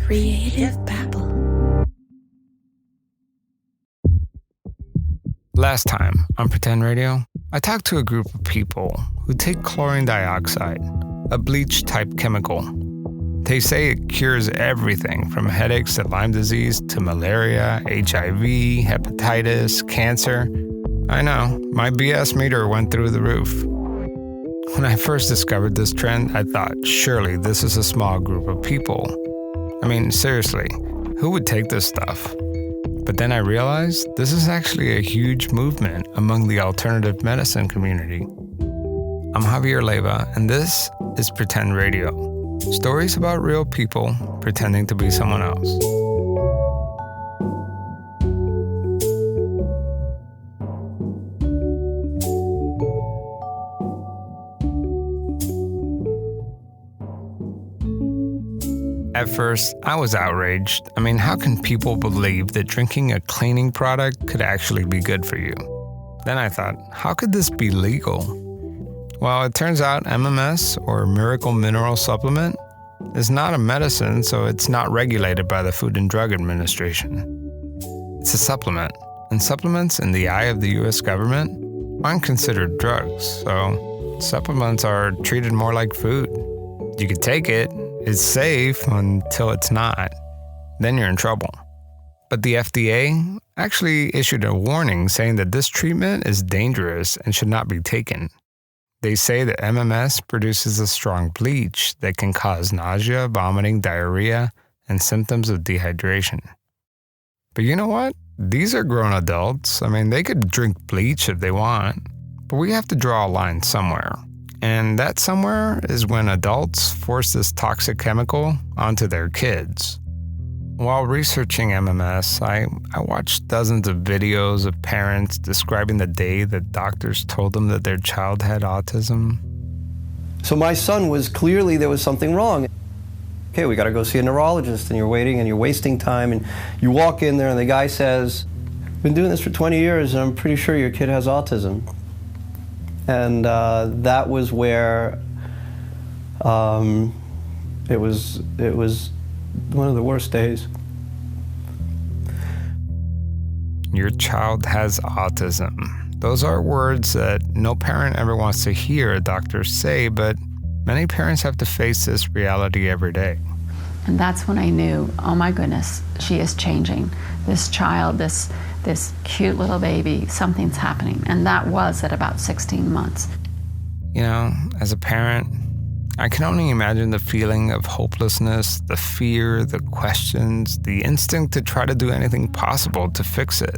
Creative babble. Last time on Pretend Radio, I talked to a group of people who take chlorine dioxide, a bleach-type chemical. They say it cures everything from headaches to Lyme disease to malaria, HIV, hepatitis, cancer. I know, my BS meter went through the roof. When I first discovered this trend, I thought, surely this is a small group of people. I mean, seriously, who would take this stuff? But then I realized this is actually a huge movement among the alternative medicine community. I'm Javier Leiva, and this is Pretend Radio. Stories about real people pretending to be someone else. At first, I was outraged. I mean, how can people believe that drinking a cleaning product could actually be good for you? Then I thought, how could this be legal? Well, it turns out MMS, or Miracle Mineral Supplement, is not a medicine, so it's not regulated by the Food and Drug Administration. It's a supplement, and supplements in the eye of the U.S. government aren't considered drugs, so supplements are treated more like food. You could take it, it's safe until it's not, then you're in trouble. But the FDA actually issued a warning saying that this treatment is dangerous and should not be taken. They say that MMS produces a strong bleach that can cause nausea, vomiting, diarrhea, and symptoms of dehydration. But you know what? These are grown adults. I mean, they could drink bleach if they want, but we have to draw a line somewhere. And that somewhere is when adults force this toxic chemical onto their kids. While researching MMS, I watched dozens of videos of parents describing the day that doctors told them that their child had autism. So my son was clearly, there was something wrong. Okay, we got to go see a neurologist, and you're waiting and you're wasting time, and you walk in there and the guy says, "I've been doing this for 20 years and I'm pretty sure your kid has autism." And that was where it was one of the worst days. Your child has autism. Those are words that no parent ever wants to hear a doctor say, but many parents have to face this reality every day. And that's when I knew, oh my goodness, she is changing. This child, this cute little baby, something's happening. And that was at about 16 months. You know, as a parent, I can only imagine the feeling of hopelessness, the fear, the questions, the instinct to try to do anything possible to fix it.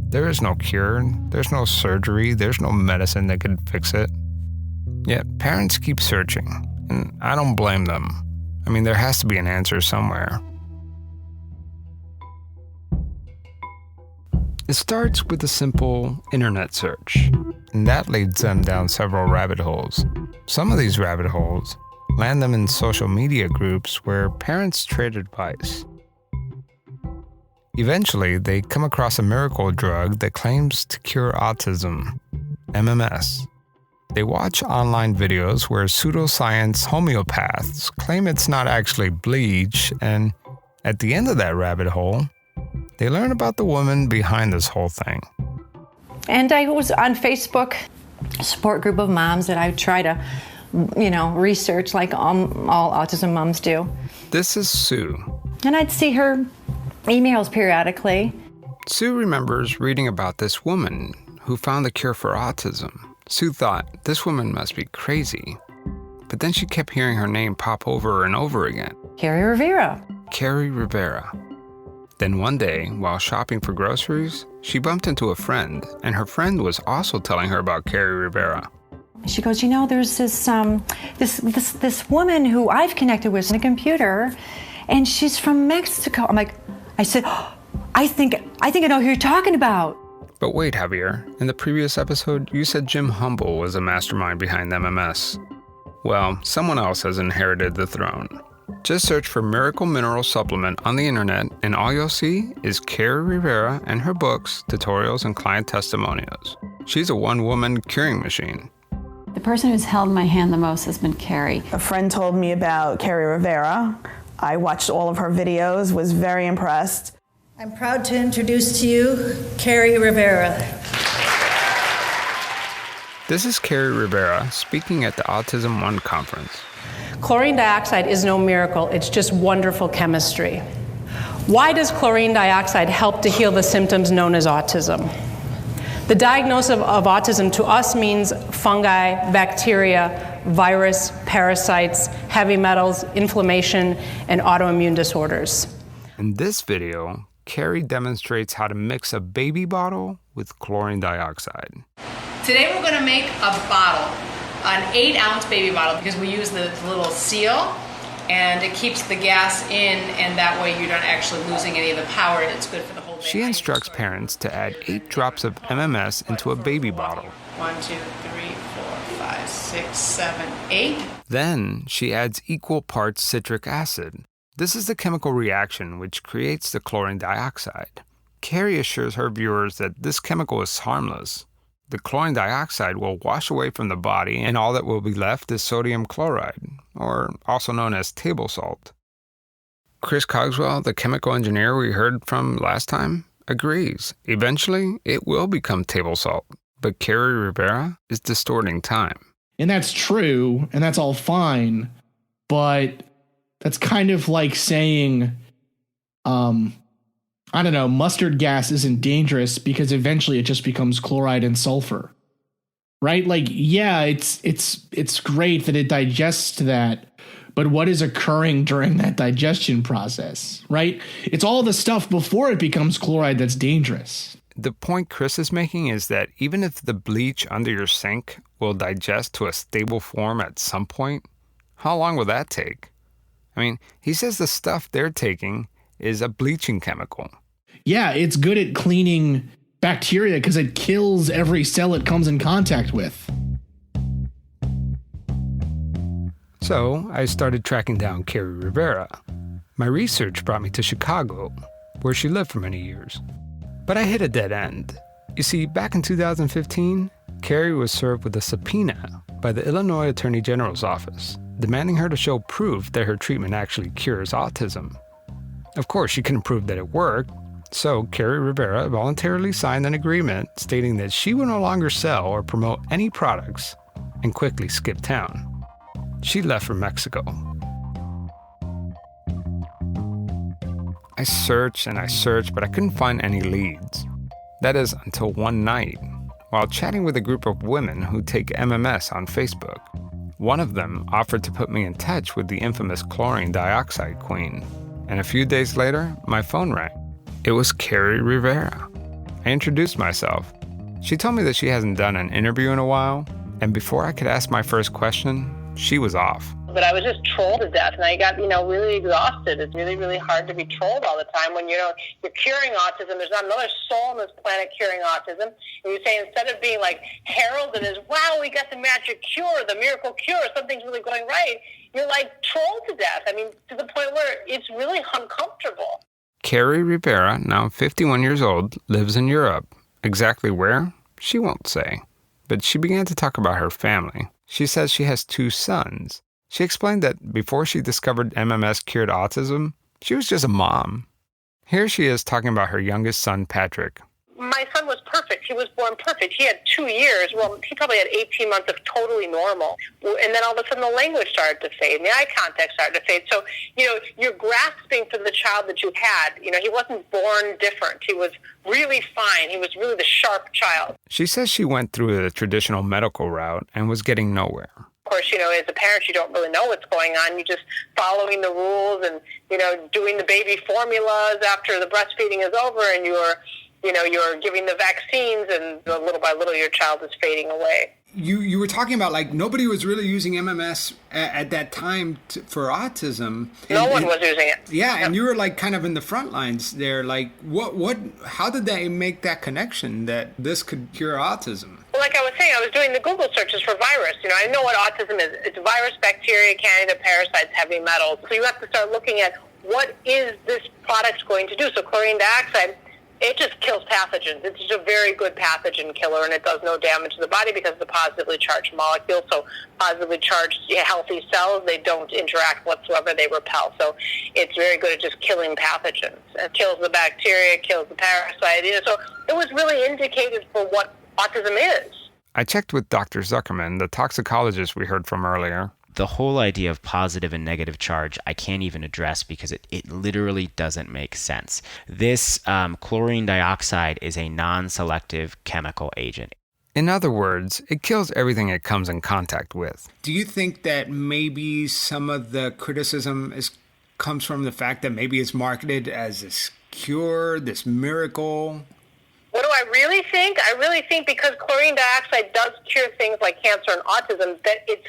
There is no cure, there's no surgery, there's no medicine that could fix it. Yet parents keep searching, and I don't blame them. I mean, there has to be an answer somewhere. It starts with a simple internet search, and that leads them down several rabbit holes. Some of these rabbit holes land them in social media groups where parents trade advice. Eventually, they come across a miracle drug that claims to cure autism, MMS. They watch online videos where pseudoscience homeopaths claim it's not actually bleach, and at the end of that rabbit hole, they learn about the woman behind this whole thing. And I was on Facebook, a support group of moms that I try to, research like all autism moms do. This is Sue. And I'd see her emails periodically. Sue remembers reading about this woman who found the cure for autism. Sue thought, this woman must be crazy. But then she kept hearing her name pop over and over again. Kerri Rivera. Kerri Rivera. Then one day, while shopping for groceries, she bumped into a friend, and her friend was also telling her about Kerri Rivera. She goes, there's this woman who I've connected with on the computer, and she's from Mexico. I said, I think I know who you're talking about. But wait, Javier, in the previous episode, you said Jim Humble was the mastermind behind MMS. Well, someone else has inherited the throne. Just search for Miracle Mineral Supplement on the internet, and all you'll see is Kerri Rivera and her books, tutorials, and client testimonials. She's a one-woman curing machine. The person who's held my hand the most has been Kerri. A friend told me about Kerri Rivera. I watched all of her videos, was very impressed. I'm proud to introduce to you Kerri Rivera. This is Kerri Rivera speaking at the Autism One conference. Chlorine dioxide is no miracle, it's just wonderful chemistry. Why does chlorine dioxide help to heal the symptoms known as autism? The diagnosis of autism to us means fungi, bacteria, virus, parasites, heavy metals, inflammation, and autoimmune disorders. In this video, Kerri demonstrates how to mix a baby bottle with chlorine dioxide. Today we're going to make a bottle, an 8-ounce baby bottle, because we use the little seal and it keeps the gas in, and that way you're not actually losing any of the power, and it's good for the whole day. She instructs parents to add 8 drops of MMS into a baby bottle. 1, 2, 3, 4, 5, 6, 7, 8. Then she adds equal parts citric acid. This is the chemical reaction which creates the chlorine dioxide. Kerri assures her viewers that this chemical is harmless. The chlorine dioxide will wash away from the body, and all that will be left is sodium chloride, or also known as table salt. Chris Cogswell, the chemical engineer we heard from last time, agrees. Eventually, it will become table salt, but Kerri Rivera is distorting time. And that's true, and that's all fine, but that's kind of like saying, I don't know, mustard gas isn't dangerous because eventually it just becomes chloride and sulfur, right? Like, yeah, it's great that it digests that, but what is occurring during that digestion process, right? It's all the stuff before it becomes chloride that's dangerous. The point Chris is making is that even if the bleach under your sink will digest to a stable form at some point, how long will that take? I mean, he says the stuff they're taking is a bleaching chemical. Yeah, it's good at cleaning bacteria because it kills every cell it comes in contact with. So I started tracking down Kerri Rivera. My research brought me to Chicago, where she lived for many years. But I hit a dead end. You see, back in 2015, Kerri was served with a subpoena by the Illinois Attorney General's office, demanding her to show proof that her treatment actually cures autism. Of course, she couldn't prove that it worked, so Kerri Rivera voluntarily signed an agreement stating that she would no longer sell or promote any products and quickly skipped town. She left for Mexico. I searched and I searched, but I couldn't find any leads. That is until one night, while chatting with a group of women who take MMS on Facebook. One of them offered to put me in touch with the infamous chlorine dioxide queen, and a few days later, my phone rang. It was Kerri Rivera. I introduced myself. She told me that she hasn't done an interview in a while, and before I could ask my first question, she was off. But I was just trolled to death, and I got, really exhausted. It's really, really hard to be trolled all the time when, you're curing autism. There's not another soul on this planet curing autism. And you say, instead of being like heralded as, wow, we got the magic cure, the miracle cure, something's really going right, you're like trolled to death. I mean, to the point where it's really uncomfortable. Kerri Rivera, now 51 years old, lives in Europe. Exactly where? She won't say. But she began to talk about her family. She says she has 2 sons. She explained that before she discovered MMS cured autism, she was just a mom. Here she is talking about her youngest son, Patrick. My son was perfect. He was born perfect. He had 2 years. Well, he probably had 18 months of totally normal. And then all of a sudden the language started to fade and the eye contact started to fade. So, you're grasping for the child that you had. He wasn't born different. He was really fine. He was really the sharp child. She says she went through the traditional medical route and was getting nowhere. Of course, as a parent, you don't really know what's going on. You're just following the rules and, doing the baby formulas after the breastfeeding is over, and you're giving the vaccines, and little by little your child is fading away. You were talking about nobody was really using MMS at that time for autism. No one was using it. Yeah, and you were kind of in the front lines there. How did they make that connection that this could cure autism? Well, like I was saying, I was doing the Google searches for virus. I know what autism is. It's virus, bacteria, candida, parasites, heavy metals. So you have to start looking at what is this product going to do. So chlorine dioxide It just kills pathogens. It's just a very good pathogen killer, and it does no damage to the body because it's a positively charged molecule. So positively charged healthy cells, they don't interact whatsoever. They repel. So it's very good at just killing pathogens. It kills the bacteria, kills the parasite. So it was really indicated for what autism is. I checked with Dr. Zuckerman, the toxicologist we heard from earlier. The whole idea of positive and negative charge, I can't even address because it literally doesn't make sense. This chlorine dioxide is a non-selective chemical agent. In other words, it kills everything it comes in contact with. Do you think that maybe some of the criticism comes from the fact that maybe it's marketed as this cure, this miracle? What do I really think? I really think because chlorine dioxide does cure things like cancer and autism, that it's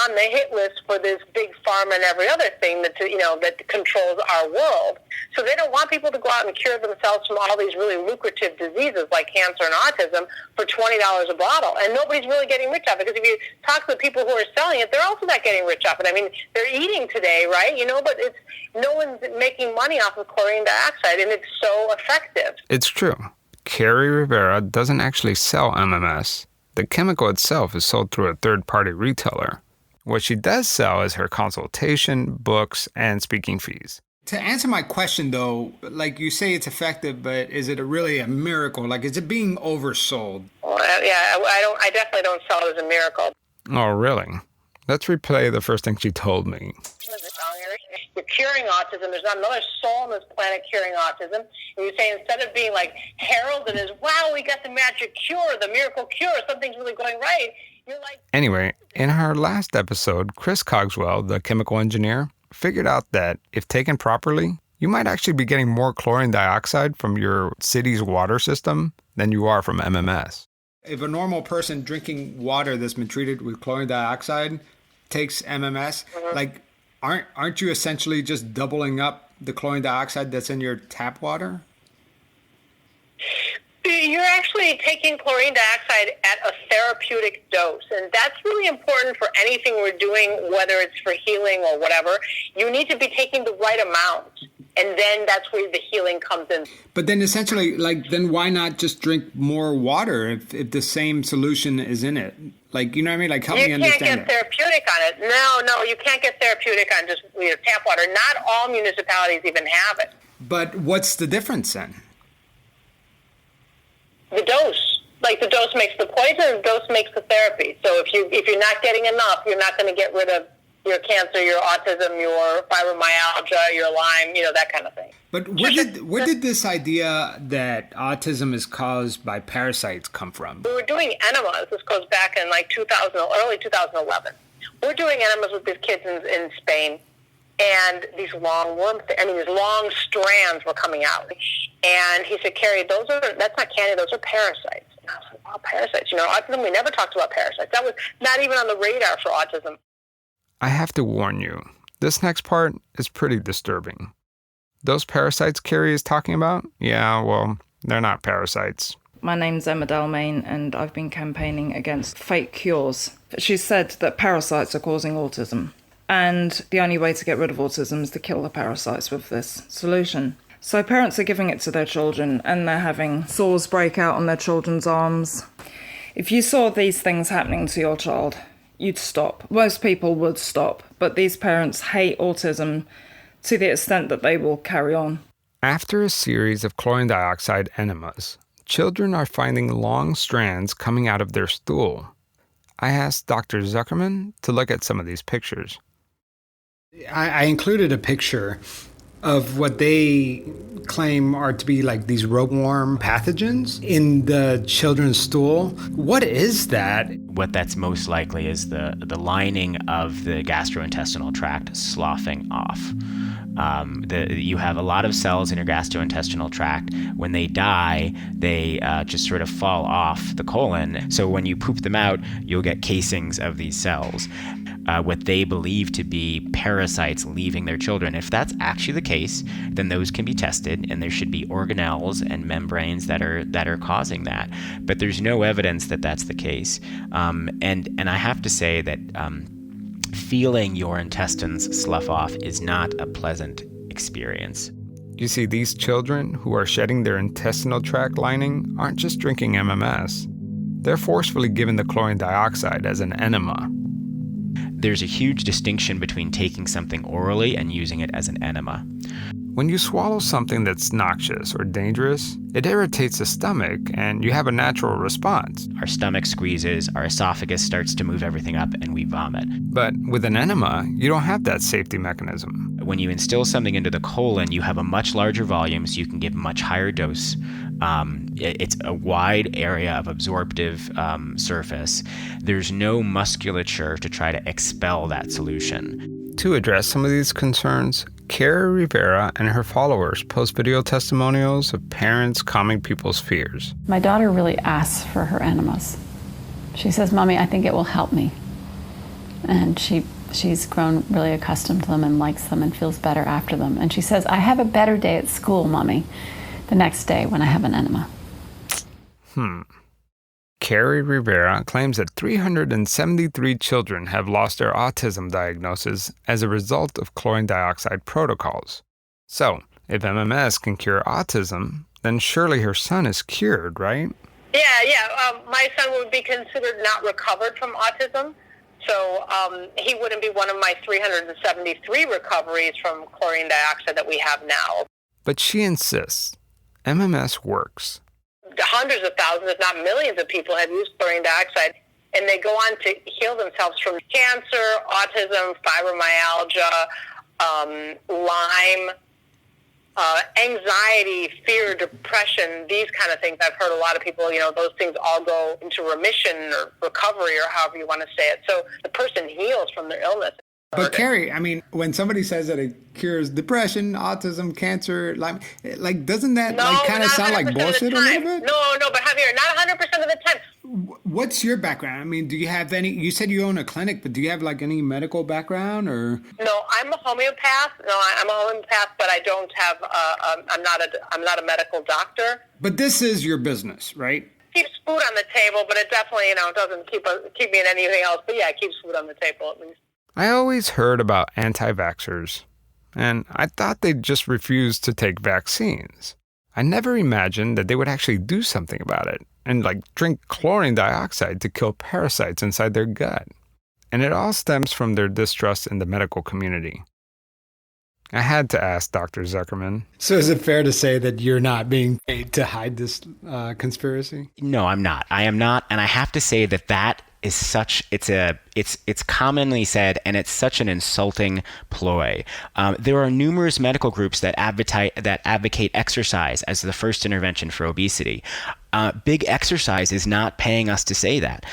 on the hit list for this big pharma and every other thing that that controls our world. So they don't want people to go out and cure themselves from all these really lucrative diseases like cancer and autism for $20 a bottle. And nobody's really getting rich off it, because if you talk to the people who are selling it, they're also not getting rich off it. I mean, they're eating today, right? But no one's making money off of chlorine dioxide, and it's so effective. It's true. Kerri Rivera doesn't actually sell MMS. The chemical itself is sold through a third-party retailer. What she does sell is her consultation, books, and speaking fees. To answer my question, though, like you say it's effective, but is it really a miracle? Like, is it being oversold? Well, yeah, I definitely don't sell it as a miracle. Oh, really? Let's replay the first thing she told me. You're curing autism. There's not another soul on this planet curing autism. And you say, instead of being like heralded as, wow, we got the magic cure, the miracle cure, something's really going right, you're like... Anyway, in her last episode, Chris Cogswell, the chemical engineer, figured out that if taken properly, you might actually be getting more chlorine dioxide from your city's water system than you are from MMS. If a normal person drinking water that's been treated with chlorine dioxide takes MMS, like, aren't you essentially just doubling up the chlorine dioxide that's in your tap water? You're actually taking chlorine dioxide at a therapeutic dose, and that's really important for anything we're doing, whether it's for healing or whatever. You need to be taking the right amount, and then that's where the healing comes in. But then essentially, then why not just drink more water if the same solution is in it? Like, you know what I mean? Like, help me understand. You can't get therapeutic on it. No, you can't get therapeutic on just tap water. Not all municipalities even have it. But what's the difference then? The dose. Like, the dose makes the poison, the dose makes the therapy. So if you're not getting enough, you're not going to get rid of your cancer, your autism, your fibromyalgia, your Lyme, that kind of thing. But where did this idea that autism is caused by parasites come from? We were doing enemas. This goes back in like early 2011. We're doing enemas with these kids in Spain, and these long these long strands were coming out. And he said, Kerri, that's not candy, those are parasites. And I was like, wow, parasites. Autism, we never talked about parasites. That was not even on the radar for autism. I have to warn you, this next part is pretty disturbing. Those parasites Kerri is talking about? Yeah, well, they're not parasites. My name's Emma Dalmain, and I've been campaigning against fake cures. She said that parasites are causing autism, and the only way to get rid of autism is to kill the parasites with this solution. So parents are giving it to their children, and they're having sores break out on their children's arms. If you saw these things happening to your child, you'd stop. Most people would stop, but these parents hate autism to the extent that they will carry on. After a series of chlorine dioxide enemas, children are finding long strands coming out of their stool. I asked Dr. Zuckerman to look at some of these pictures. I included a picture of what they claim are to be like these ropeworm pathogens in the children's stool. What is that? What that's most likely is the lining of the gastrointestinal tract sloughing off. You have a lot of cells in your gastrointestinal tract. When they die, they just sort of fall off the colon. So when you poop them out, you'll get casings of these cells. What they believe to be parasites leaving their children. If that's actually the case, then those can be tested, and there should be organelles and membranes that are causing that. But there's no evidence that that's the case. And I have to say that feeling your intestines slough off is not a pleasant experience. You see, these children who are shedding their intestinal tract lining aren't just drinking MMS. They're forcefully given the chlorine dioxide as an enema. There's a huge distinction between taking something orally and using it as an enema. When you swallow something that's noxious or dangerous, it irritates the stomach and you have a natural response. Our stomach squeezes, our esophagus starts to move everything up, and we vomit. But with an enema, you don't have that safety mechanism. When you instill something into the colon, you have a much larger volume, so you can give much higher dose. It's a wide area of absorptive surface. There's no musculature to try to expel that solution. To address some of these concerns, Kerri Rivera and her followers post video testimonials of parents calming people's fears. My daughter really asks for her enemas. She says, "Mommy, I think it will help me." And she's grown really accustomed to them and likes them and feels better after them. And she says, "I have a better day at school, Mommy, the next day when I have an enema." Kerri Rivera claims that 373 children have lost their autism diagnosis as a result of chlorine dioxide protocols. So, if MMS can cure autism, then surely her son is cured, right? Yeah. My son would be considered not recovered from autism, so he wouldn't be one of my 373 recoveries from chlorine dioxide that we have now. But she insists MMS works. Hundreds of thousands, if not millions of people have used chlorine dioxide, and they go on to heal themselves from cancer, autism, fibromyalgia, Lyme, anxiety, fear, depression, these kind of things. I've heard a lot of people, those things all go into remission or recovery or however you want to say it. So the person heals from their illness. But Kerri, when somebody says that it cures depression, autism, cancer, doesn't that kind of sound like bullshit a little bit? No, but Javier, not 100% of the time. What's your background? Do you have any? You said you own a clinic, but do you have any medical background or? No, I'm a homeopath. But I don't have. I'm not a medical doctor. But this is your business, right? Keeps food on the table, but it definitely doesn't keep me in anything else. But yeah, it keeps food on the table at least. I always heard about anti-vaxxers, and I thought they'd just refuse to take vaccines. I never imagined that they would actually do something about it and drink chlorine dioxide to kill parasites inside their gut. And it all stems from their distrust in the medical community. I had to ask Dr. Zuckerman. So is it fair to say that you're not being paid to hide this conspiracy? No, I'm not. I am not, and I have to say that is it's commonly said, and it's such an insulting ploy. There are numerous medical groups that advocate exercise as the first intervention for obesity. Big exercise is not paying us to say that.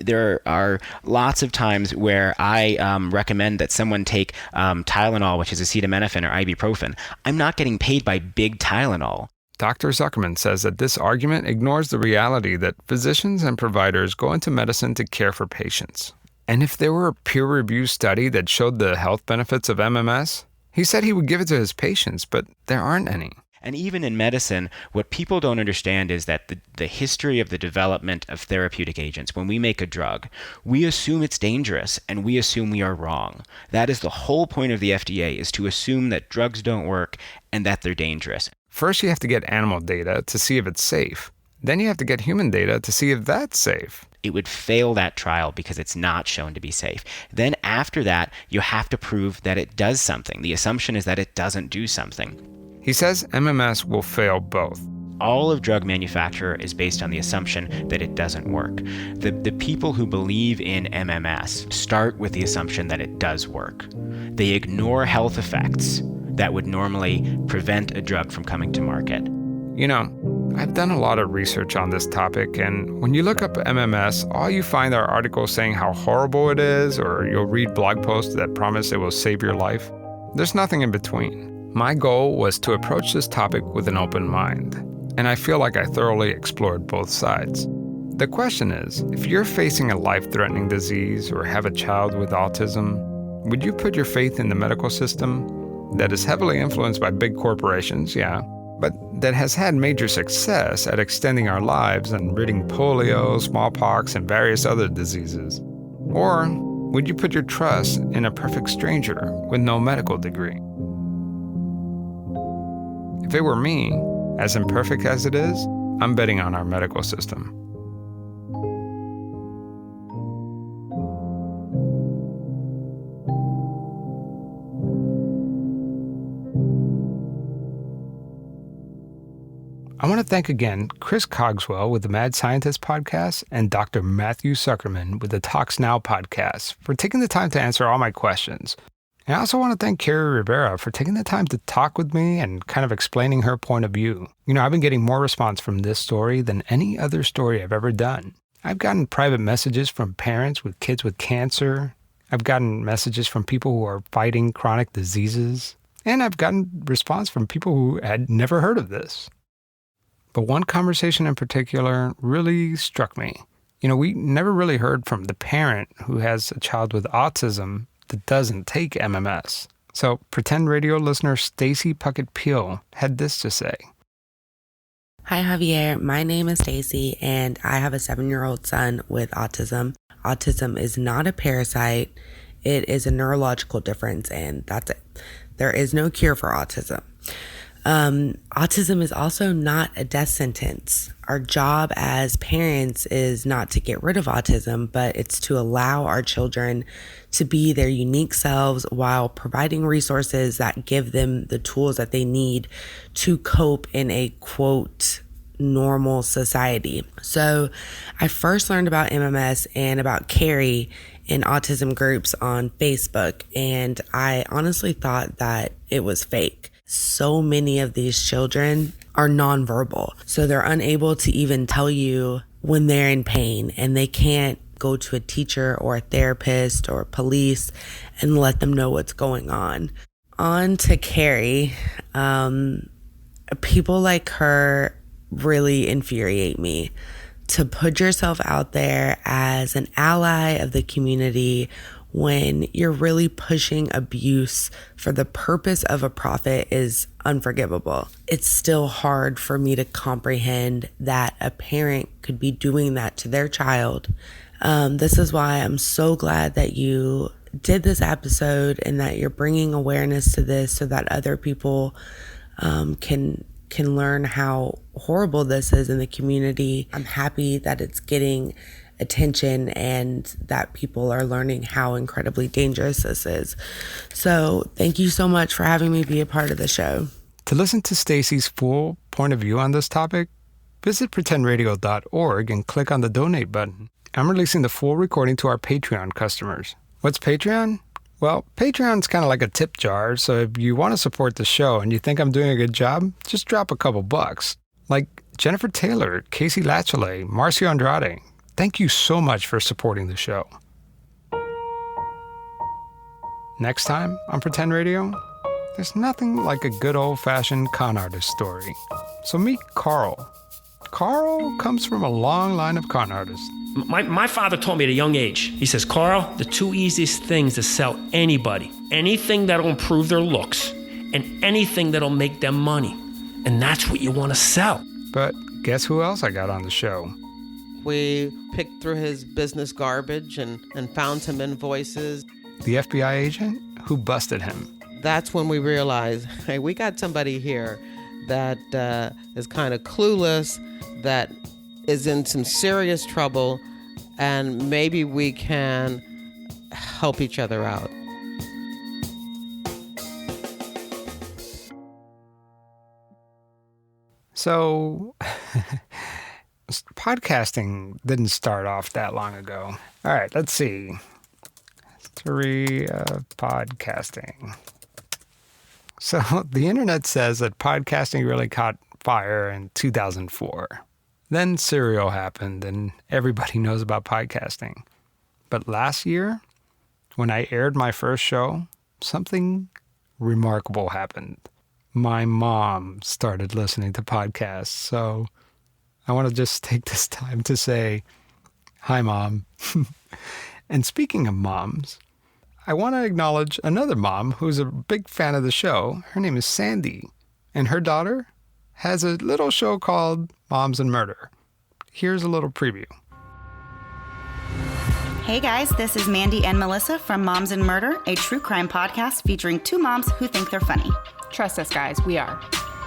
There are lots of times where I recommend that someone take Tylenol, which is acetaminophen or ibuprofen. I'm not getting paid by big Tylenol. Dr. Zuckerman says that this argument ignores the reality that physicians and providers go into medicine to care for patients. And if there were a peer-reviewed study that showed the health benefits of MMS, he said he would give it to his patients, but there aren't any. And even in medicine, what people don't understand is that the history of the development of therapeutic agents, when we make a drug, we assume it's dangerous and we assume we are wrong. That is the whole point of the FDA, is to assume that drugs don't work and that they're dangerous. First, you have to get animal data to see if it's safe. Then you have to get human data to see if that's safe. It would fail that trial because it's not shown to be safe. Then after that, you have to prove that it does something. The assumption is that it doesn't do something. He says MMS will fail both. All of drug manufacture is based on the assumption that it doesn't work. The people who believe in MMS start with the assumption that it does work. They ignore health effects that would normally prevent a drug from coming to market. I've done a lot of research on this topic, and when you look up MMS, all you find are articles saying how horrible it is, or you'll read blog posts that promise it will save your life. There's nothing in between. My goal was to approach this topic with an open mind, and I feel like I thoroughly explored both sides. The question is, if you're facing a life-threatening disease or have a child with autism, would you put your faith in the medical system that is heavily influenced by big corporations, but that has had major success at extending our lives and ridding polio, smallpox, and various other diseases? Or would you put your trust in a perfect stranger with no medical degree? If it were me, as imperfect as it is, I'm betting on our medical system. I want to thank again Chris Cogswell with the Mad Scientist podcast and Dr. Matthew Zuckerman with the Talks Now podcast for taking the time to answer all my questions. And I also want to thank Kerri Rivera for taking the time to talk with me and kind of explaining her point of view. You know, I've been getting more response from this story than any other story I've ever done. I've gotten private messages from parents with kids with cancer. I've gotten messages from people who are fighting chronic diseases. And I've gotten response from people who had never heard of this. But one conversation in particular really struck me. You know, we never really heard from the parent who has a child with autism that doesn't take MMS. So Pretend Radio listener Stacy Puckett-Peel had this to say. Hi, Javier. My name is Stacy, and I have a 7-year-old son with autism. Autism is not a parasite. It is a neurological difference, and that's it. There is no cure for autism. Autism is also not a death sentence. Our job as parents is not to get rid of autism, but it's to allow our children to be their unique selves while providing resources that give them the tools that they need to cope in a, quote, normal society. So I first learned about MMS and about Kerri in autism groups on Facebook, and I honestly thought that it was fake. So many of these children are nonverbal, so they're unable to even tell you when they're in pain, and they can't go to a teacher or a therapist or police and let them know what's going on. On to Kerri. People like her really infuriate me. To put yourself out there as an ally of the community when you're really pushing abuse for the purpose of a profit is unforgivable. It's still hard for me to comprehend that a parent could be doing that to their child. This is why I'm so glad that you did this episode and that you're bringing awareness to this so that other people can learn how horrible this is in the community. I'm happy that it's getting attention and that people are learning how incredibly dangerous this is. So thank you so much for having me be a part of the show. To listen to Stacy's full point of view on this topic, visit pretendradio.org and click on the donate button. I'm releasing the full recording to our Patreon customers. What's Patreon? Well, Patreon's kind of like a tip jar, so if you want to support the show and you think I'm doing a good job, just drop a couple bucks. Like Jennifer Taylor, Casey Lachelet, Marcio Andrade. Thank you so much for supporting the show. Next time on Pretend Radio, there's nothing like a good old-fashioned con artist story. So meet Carl. Carl comes from a long line of con artists. My father told me at a young age, he says, Carl, the two easiest things to sell anybody, anything that'll improve their looks and anything that'll make them money. And that's what you want to sell. But guess who else I got on the show? We picked through his business garbage and found some invoices. The FBI agent who busted him. That's when we realized, hey, we got somebody here that is kind of clueless, that is in some serious trouble, and maybe we can help each other out. So, podcasting didn't start off that long ago. All right, let's see. History of podcasting. So, the internet says that podcasting really caught fire in 2004. Then Serial happened, and everybody knows about podcasting. But last year, when I aired my first show, something remarkable happened. My mom started listening to podcasts, so I want to just take this time to say, hi, Mom. And speaking of moms, I want to acknowledge another mom who's a big fan of the show. Her name is Sandy, and her daughter has a little show called Moms and Murder. Here's a little preview. Hey guys, this is Mandy and Melissa from Moms and Murder, a true crime podcast featuring two moms who think they're funny. Trust us guys, we are.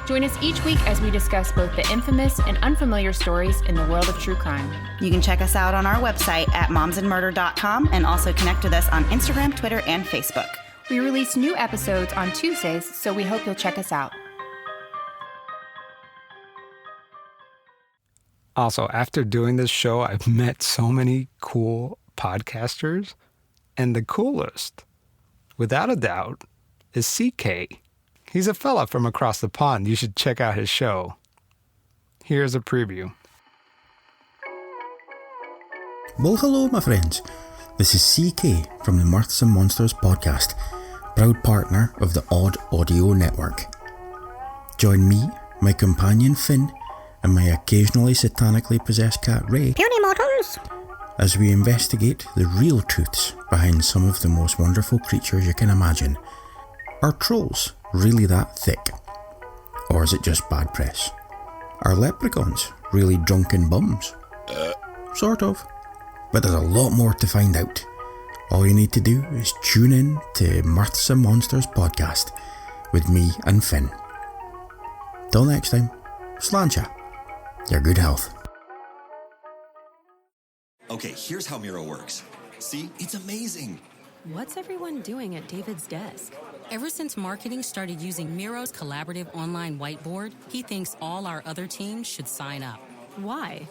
Join us each week as we discuss both the infamous and unfamiliar stories in the world of true crime. You can check us out on our website at momsandmurder.com and also connect with us on Instagram, Twitter, and Facebook. We release new episodes on Tuesdays, so we hope you'll check us out. Also, after doing this show, I've met so many cool podcasters, and the coolest, without a doubt, is CK. He's a fella from across the pond. You should check out his show. Here's a preview. Well, hello, my friends. This is CK from the Mirths and Monsters podcast, proud partner of the Odd Audio Network. Join me, my companion Finn, and my occasionally satanically possessed cat Ray, Puny Mortals, as we investigate the real truths behind some of the most wonderful creatures you can imagine. Are trolls really that thick? Or is it just bad press? Are leprechauns really drunken bums? Sort of. But there's a lot more to find out. All you need to do is tune in to Mirths and Monsters podcast with me and Finn. Till next time, sláinte. Your good health. Okay, here's how Miro works. See, it's amazing. What's everyone doing at David's desk? Ever since marketing started using Miro's collaborative online whiteboard, he thinks all our other teams should sign up. Why?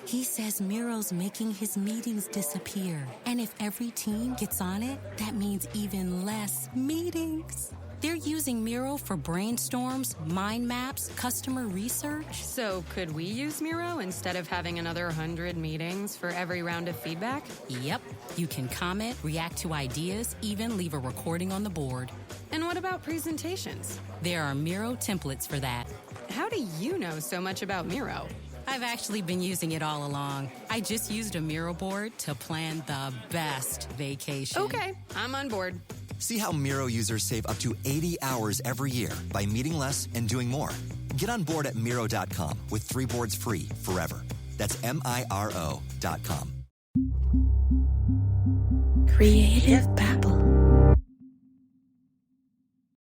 He says Miro's making his meetings disappear. And if every team gets on it, that means even less meetings. They're using Miro for brainstorms, mind maps, customer research. So could we use Miro instead of having another 100 meetings for every round of feedback? Yep. You can comment, react to ideas, even leave a recording on the board. And what about presentations? There are Miro templates for that. How do you know so much about Miro? I've actually been using it all along. I just used a Miro board to plan the best vacation. Okay, I'm on board. See how Miro users save up to 80 hours every year by meeting less and doing more. Get on board at Miro.com with 3 boards free forever. That's MIRO.com. Creative Babble.